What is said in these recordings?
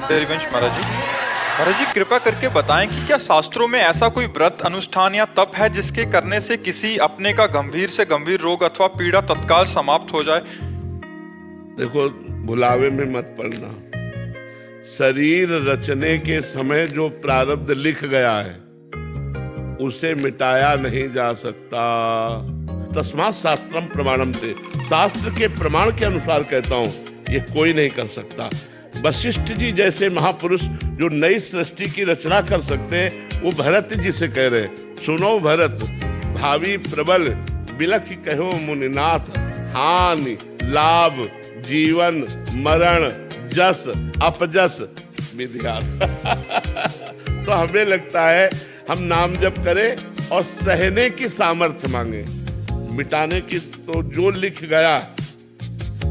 हरिवंश महाराज जी। महाराज जी कृपा करके बताएं कि क्या शास्त्रों में ऐसा कोई व्रत अनुष्ठान या तप है जिसके करने से किसी अपने का गंभीर से गंभीर रोग अथवा पीड़ा तत्काल समाप्त हो जाए? देखो, भुलावे में मत पड़ना। शरीर रचने के समय जो प्रारब्ध लिख गया है उसे मिटाया नहीं जा सकता। तस्मात् शास्त्रम प्रमाणम ते, शास्त्र के प्रमाण के अनुसार कहता हूं, ये कोई नहीं कर सकता। वशिष्ठ जी जैसे महापुरुष जो नई सृष्टि की रचना कर सकते हैं, वो भरत जी से कह रहे हैं, सुनो भरत, भावी प्रबल बिलख कहो मुनिनाथ, हानि लाभ जीवन मरण जस अपजस विद्यात। तो हमें लगता है हम नाम जप करें और सहने की सामर्थ्य मांगे, मिटाने की तो जो लिख गया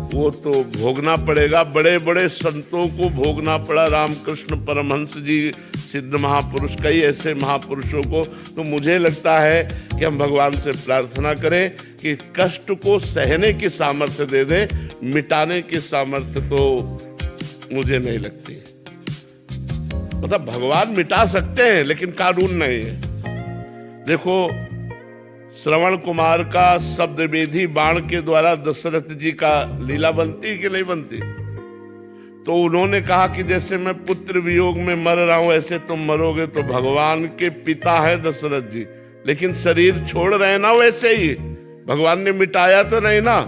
वो तो भोगना पड़ेगा। बड़े बड़े संतों को भोगना पड़ा, रामकृष्ण परमहंस जी, सिद्ध महापुरुष, कई ऐसे महापुरुषों को। तो मुझे लगता है कि हम भगवान से प्रार्थना करें कि कष्ट को सहने की सामर्थ्य दे दें, मिटाने की सामर्थ्य तो मुझे नहीं लगती। मतलब भगवान मिटा सकते हैं लेकिन कानून नहीं है। देखो, श्रवण कुमार का शब्द वेदी बाण के द्वारा दशरथ जी का लीला बनती कि नहीं बनती? तो उन्होंने कहा कि जैसे मैं पुत्र वियोग में मर रहा हूं ऐसे तुम मरोगे। तो भगवान के पिता है दशरथ जी, लेकिन शरीर छोड़ रहे हैं ना, वैसे ही भगवान ने मिटाया तो नहीं ना।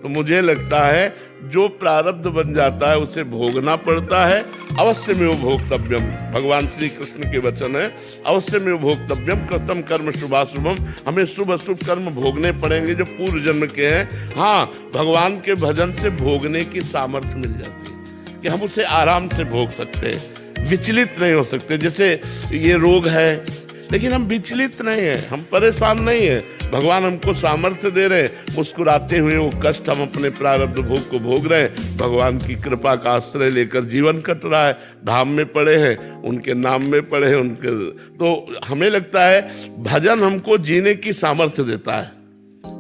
तो मुझे लगता है जो प्रारब्ध बन जाता है उसे भोगना पड़ता है। अवश्य में वो भोक्तव्यम, भगवान श्री कृष्ण के वचन है, अवश्य में वो भोक्तव्यम कृतम कर्म शुभाशुभम। हमें शुभ अशुभ कर्म भोगने पड़ेंगे जो पूर्व जन्म के हैं। हाँ, भगवान के भजन से भोगने की सामर्थ्य मिल जाती है कि हम उसे आराम से भोग सकते हैं, विचलित नहीं हो सकते। जैसे ये रोग है लेकिन हम विचलित नहीं हैं, हम परेशान नहीं हैं, भगवान हमको सामर्थ्य दे रहे हैं। मुस्कुराते हुए वो कष्ट हम अपने प्रारब्ध भोग को भोग रहे हैं। भगवान की कृपा का आश्रय लेकर जीवन कट रहा है, धाम में पड़े हैं, उनके नाम में पड़े हैं उनके। तो हमें लगता है भजन हमको जीने की सामर्थ्य देता है।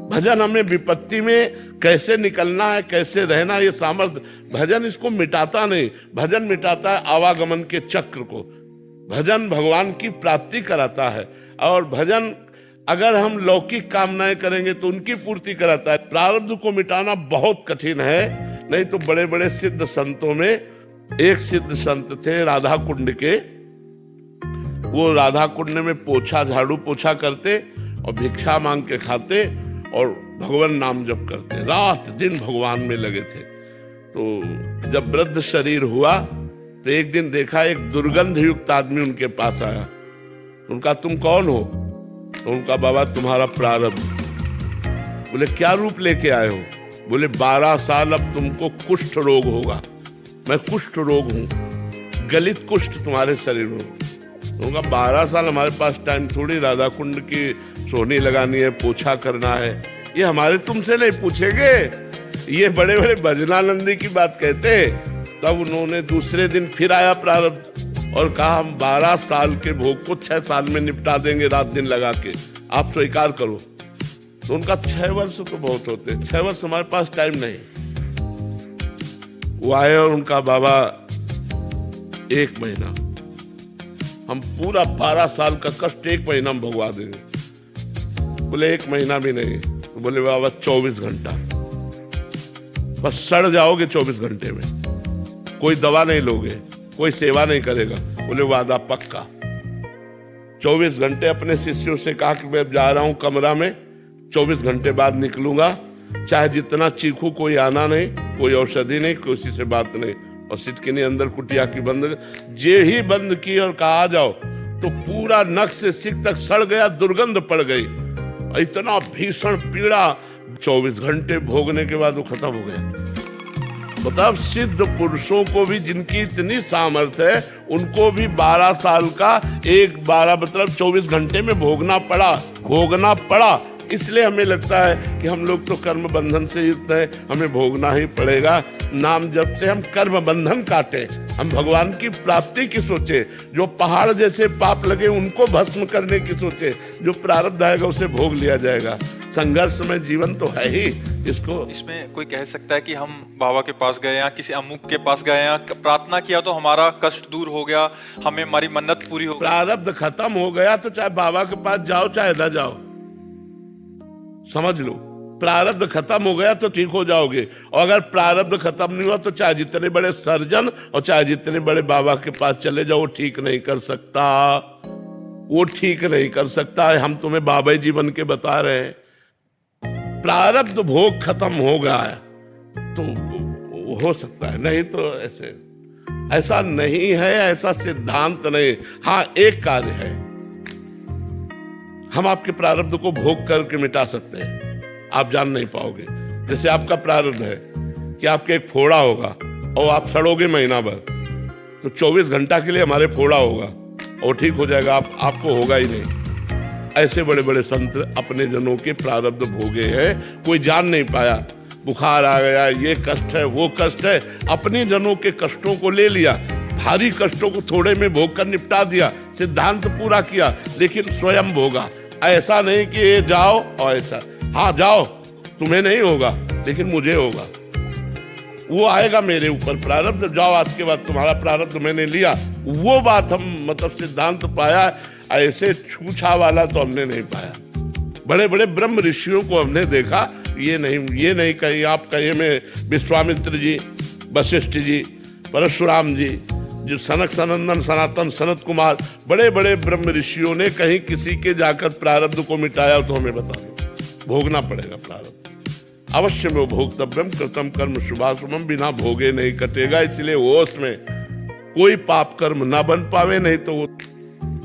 भजन हमें विपत्ति में कैसे निकलना है, कैसे रहना, ये सामर्थ्य। भजन इसको मिटाता नहीं, भजन मिटाता है आवागमन के चक्र को। भजन भगवान की प्राप्ति कराता है, और भजन अगर हम लौकिक कामनाएं करेंगे तो उनकी पूर्ति कराता है। प्रारब्ध को मिटाना बहुत कठिन है। नहीं तो बड़े बड़े सिद्ध संतों में एक सिद्ध संत थे राधा कुंड के, वो राधा कुंड में पोछा झाड़ू पोछा करते और भिक्षा मांग के खाते और भगवान नाम जप करते, रात दिन भगवान में लगे थे। तो जब वृद्ध शरीर हुआ तो एक दिन देखा एक दुर्गंध युक्त आदमी उनके पास आया। उनका तुम कौन हो? तो उनका बाबा तुम्हारा प्रारब्ध। बोले क्या रूप लेके आए हो? बोले 12 साल अब तुमको कुष्ठ रोग होगा। मैं कुष्ठ रोग हूं, गलित कुष्ठ तुम्हारे शरीर में। उनका 12 साल, हमारे पास टाइम थोड़ी राधा कुंड की सोनी लगानी है, पोछा करना है, ये हमारे तुमसे नहीं पूछेंगे। ये बड़े बड़े भजनानंदी की बात कहते हैं। तब उन्होंने दूसरे दिन फिर आया प्रारब्ध और कहा हम 12 साल के भोग को 6 साल में निपटा देंगे, रात दिन लगा के, आप स्वीकार करो। तो उनका 6 वर्ष तो बहुत होते हैं, 6 वर्ष हमारे पास टाइम नहीं। वो आए और उनका बाबा 1 महीना, हम पूरा 12 साल का कष्ट 1 महीना में भगवा देंगे। बोले 1 महीना भी नहीं। तो बोले बाबा 24 घंटा, बस सड़ जाओगे 24 घंटे में, कोई दवा नहीं लोगे, कोई सेवा नहीं करेगा। बोले वादा पक्का। 24 घंटे अपने शिष्यों से कहा कि मैं अब जा रहा हूं कमरा में, 24 घंटे बाद निकलूंगा, चाहे जितना चीखू कोई आना नहीं, कोई औषधि नहीं, किसी से बात नहीं। और सिटकिनी अंदर कुटिया की बंद, जे ही बंद की और कहा आ जाओ, तो पूरा नख से सिक तक सड़ गया, दुर्गंध पड़ गई, इतना भीषण पीड़ा। 24 घंटे भोगने के बाद वो खत्म हो गया। मतलब सिद्ध पुरुषों को भी जिनकी इतनी सामर्थ्य है, उनको भी 12 साल का 12 मतलब 24 घंटे में भोगना पड़ा। इसलिए हमें लगता है कि हम लोग तो कर्म बंधन से युक्त है, हमें भोगना ही पड़ेगा। नाम जप से हम कर्म बंधन काटे। हम भगवान की प्राप्ति की सोचे, जो पहाड़ जैसे पाप लगे उनको भस्म करने की सोचे, जो प्रारब्ध आएगा उसे भोग लिया जाएगा। संघर्ष में जीवन तो है ही। इसको इसमें कोई कह सकता है कि हम बाबा के पास गए या किसी अमुक के पास गए या प्रार्थना किया तो हमारा कष्ट दूर हो गया, हमें हमारी मन्नत पूरी हो गई। प्रारब्ध खत्म हो गया तो चाहे बाबा के पास जाओ चाहे ना जाओ, समझ लो, प्रारब्ध खत्म हो गया तो ठीक हो जाओगे। और अगर प्रारब्ध खत्म नहीं हुआ तो चाहे जितने बड़े सर्जन और चाहे जितने बड़े बाबा के पास चले जाओ, वो ठीक नहीं कर सकता, वो ठीक नहीं कर सकता। हम तुम्हें बाबा जीवन के बता रहे हैं। प्रारब्ध भोग खत्म हो गया है तो हो सकता है, नहीं तो ऐसा नहीं है, ऐसा सिद्धांत नहीं। हाँ, एक कार्य है, हम आपके प्रारब्ध को भोग करके मिटा सकते हैं, आप जान नहीं पाओगे। जैसे आपका प्रारब्ध है कि आपके एक फोड़ा होगा और आप सड़ोगे महीना भर, तो 24 घंटा के लिए हमारे फोड़ा होगा और ठीक हो जाएगा, आपको होगा ही नहीं। ऐसे बड़े बड़े संत अपने जनों के प्रारब्ध भोगे हैं, कोई जान नहीं पाया। बुखार आ गया, ये कष्ट है, वो कष्ट है, अपने जनों के कष्टों को ले लिया, भारी कष्टों को थोड़े में भोग कर निपटा दिया, सिद्धांत पूरा किया, लेकिन स्वयं भोगा। ऐसा नहीं कि ये जाओ और ऐसा, हाँ जाओ, तुम्हें नहीं होगा लेकिन मुझे होगा, वो आएगा मेरे ऊपर प्रारब्ध, जाओ आज के बाद तुम्हारा प्रारब्ध मैंने लिया। वो बात हम मतलब सिद्धांत पाया, ऐसे छूछा वाला तो हमने नहीं पाया। बड़े बड़े ब्रह्म ऋषियों को हमने देखा, ये नहीं कहीं आप कहिए में विश्वामित्र जी, वशिष्ठ जी, परशुराम जी, जो सनक सनंदन सनातन सनत कुमार, बड़े बड़े ब्रह्म ऋषियों ने कहीं किसी के जाकर प्रारब्ध को मिटाया तो हमें बता दो। भोगना पड़ेगा प्रारब्ध, अवश्य में भोक्तव्यम कृतम कर्म शुभाशुभम, बिना भोगे नहीं कटेगा। इसलिए होश में कोई पाप कर्म ना बन पावे, नहीं तो वो